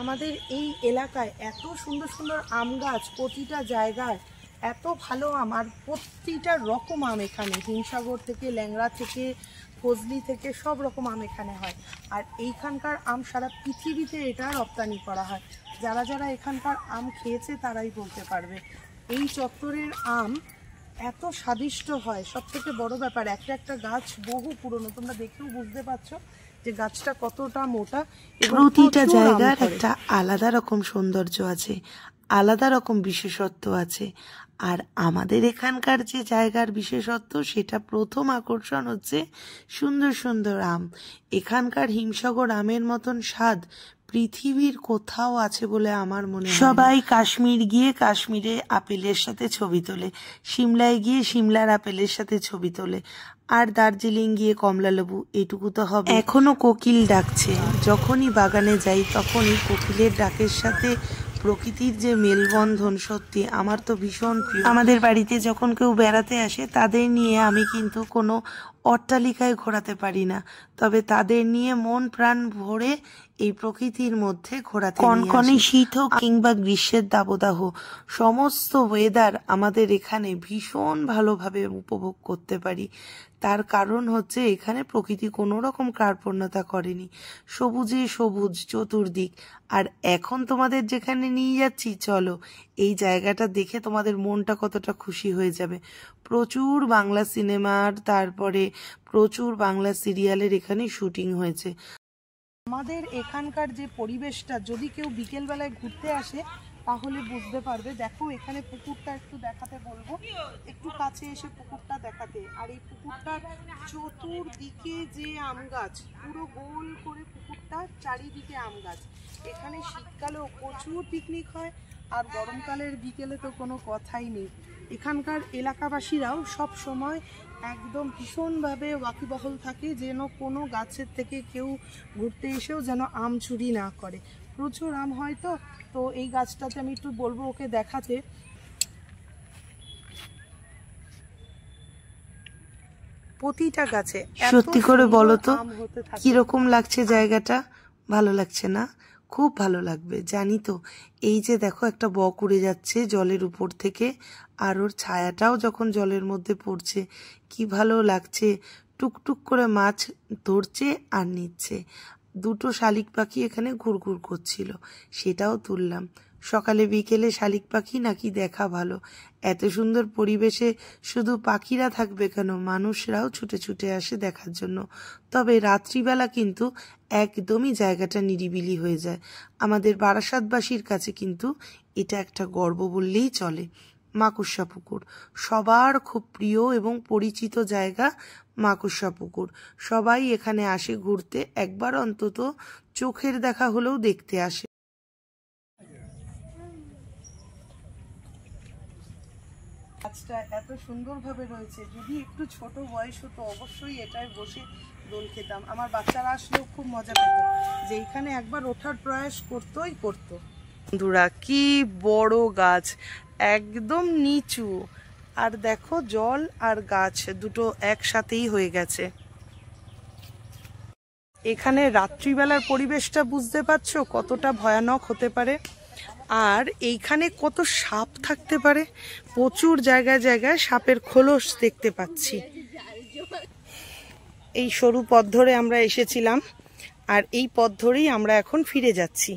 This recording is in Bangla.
আমাদের এই এলাকায় এত সুন্দর সুন্দর আম গাছ, প্রতিটা জায়গায় এত ভালো আম, আর প্রতিটা রকম আম এখানে, হিমসাগর থেকে, ল্যাংড়া থেকে, ফজলি থেকে সব রকম আম এখানে হয়। আর এইখানকার আম সারা পৃথিবীতে এটা রপ্তানি করা হয়। যারা যারা এখানকার আম খেয়েছে তারাই বলতে পারবে। এই চত্বরের আম এত স্বাদিষ্ট হয়। সব থেকে বড় ব্যাপার, একটা একটা গাছ বহু পুরনো, তোমরা দেখেও বুঝতে পারছো যে গাছটা কতটা মোটা। প্রতিটা জায়গার একটা আলাদা রকম সৌন্দর্য আছে, আলাদা রকম বিশেষত্ব আছে। আর আমাদের এখানকার যে জায়গার বিশেষত্ব, সেটা প্রথম আকর্ষণ হচ্ছে সুন্দর সুন্দর আম। এখানকার হিমসাগর আমের মতন স্বাদ পৃথিবীর কোথাও আছে বলে আমার মনে হয়। সবাই কাশ্মীর গিয়ে কাশ্মীরে আপেলের সাথে ছবি তোলে, সিমলায় গিয়ে সিমলার আপেলের সাথে ছবি তোলে, আর দার্জিলিং গিয়ে কমলালেবু, এটুকু তো হবে। এখনো কোকিল ডাকছে, যখনই বাগানে যাই তখনই কোকিলের ডাকের সাথে প্রকৃতির যে মেলবন্ধন, সত্যি আমার তো ভীষণ প্রিয়। আমাদের বাড়িতে যখন কেউ বেড়াতে আসে, তাদের নিয়ে আমি কিন্তু কোনো অট্টালিকায় ঘোরাতে পারি না, তবে তাদের নিয়ে মন প্রাণ ভরে এই প্রকৃতির মধ্যে ঘোরাতে নিয়ে আসি। কনকনে শীত হোক কিংবা গ্রীষ্মের দাবদাহ, সমস্ত ওয়েদার আমাদের এখানে ভীষণ ভালোভাবে উপভোগ করতে পারি। তার কারণ হচ্ছে এখানে প্রকৃতি কোনো রকম কার্পণ্যতা করেনি, সবুজে সবুজ চতুর্দিক। আর এখন তোমাদের যেখানে নিয়ে যাচ্ছি, চলো এই জায়গাটা দেখে তোমাদের মনটা কতটা খুশি হয়ে যাবে। প্রচুর বাংলা সিনেমার, তারপরে প্রচুর বাংলা সিরিয়ালের এখানে শুটিং হয়েছে। আমাদের এখানকার যে পরিবেশটা, যদি কেউ বিকেলবেলায় ঘুরতে আসে তাহলে বুঝতে পারবে। দেখো এখানে পুকুরটা একটু দেখাতে বলবো, একটু কাছে এসে পুকুরটা দেখাতে। আর এই পুকুরটার চতুর্দিকে যে আম গাছ, পুরো গোল করে পুকুরটা চারিদিকে আম গাছ। এখানে শীতকালেও প্রচুর পিকনিক হয়, আর গরমকালের বিকেলে তো কোনো কথাই নেই। এখানকার এলাকাবাসীরাও সব সময় একদম ভীষণভাবে ওয়াকিবহল থাকে, যেন কোনো গাছের থেকে কেউ ঘুরতে এসেও যেন আম চুরি না করে। প্রচুর আম হয় তো এই গাছটাতে আমি একটু বলবো ওকে দেখাতে। প্রতিটা গাছে সত্যি করে বলো তো কিরকম লাগছে জায়গাটা? ভালো লাগছে না? খুব ভালো লাগবে জানি তো। এই যে দেখো একটা বক উড়ে যাচ্ছে জলের উপর থেকে, আর ওর ছায়াটাও যখন জলের মধ্যে পড়ছে, কি ভালো লাগছে। টুকটুক করে মাছ ধরছে আর নিচ্ছে। দুটো শালিক পাখি এখানে ঘুরঘুর করছিল, সেটাও তুললাম। সকালে বিকেলে শালিক পাখি নাকি দেখা ভালো। এত সুন্দর পরিবেশে শুধু পাখিরা থাকবে কেন, মানুষরাও ছুটে ছুটে আসে দেখার জন্য। তবে রাত্রিবেলা কিন্তু একদমই জায়গাটা নিরিবিলি হয়ে যায়। আমাদের বারাসাতবাসীর কাছে কিন্তু এটা একটা গর্ব বললেই চলে। মাকুসা পুকুর সবার খুব প্রিয় এবং পরিচিত জায়গা। মাকুসা পুকুর সবাই এখানে আসে ঘুরতে, একবার অন্তত চোখের দেখা হলেও দেখতে আসে। গাছটা এত সুন্দরভাবে রয়েছে, যদি একটু ছোট বয়স হতো অবশ্যই এটায় বসে দোল খেতাম। আমার বাচ্চারা আসলেও খুব মজা পেত, যে এইখানে একবার ওঠার প্রয়াস করতোই করতো। বন্ধুরা কি বড় গাছ, একদম নিচু, আর দেখো জল আর গাছ দুটো একসাথেই হয়ে গেছে। এখানে রাত্রিবেলার পরিবেশটা বুঝতে পারছো কতটা ভয়ানক হতে পারে। আর এইখানে কত সাপ থাকতে পারে, প্রচুর জায়গায় জায়গায় সাপের খোলস দেখতে পাচ্ছি। এই সরু পথ ধরে আমরা এসেছিলাম, আর এই পথ ধরেই আমরা এখন ফিরে যাচ্ছি।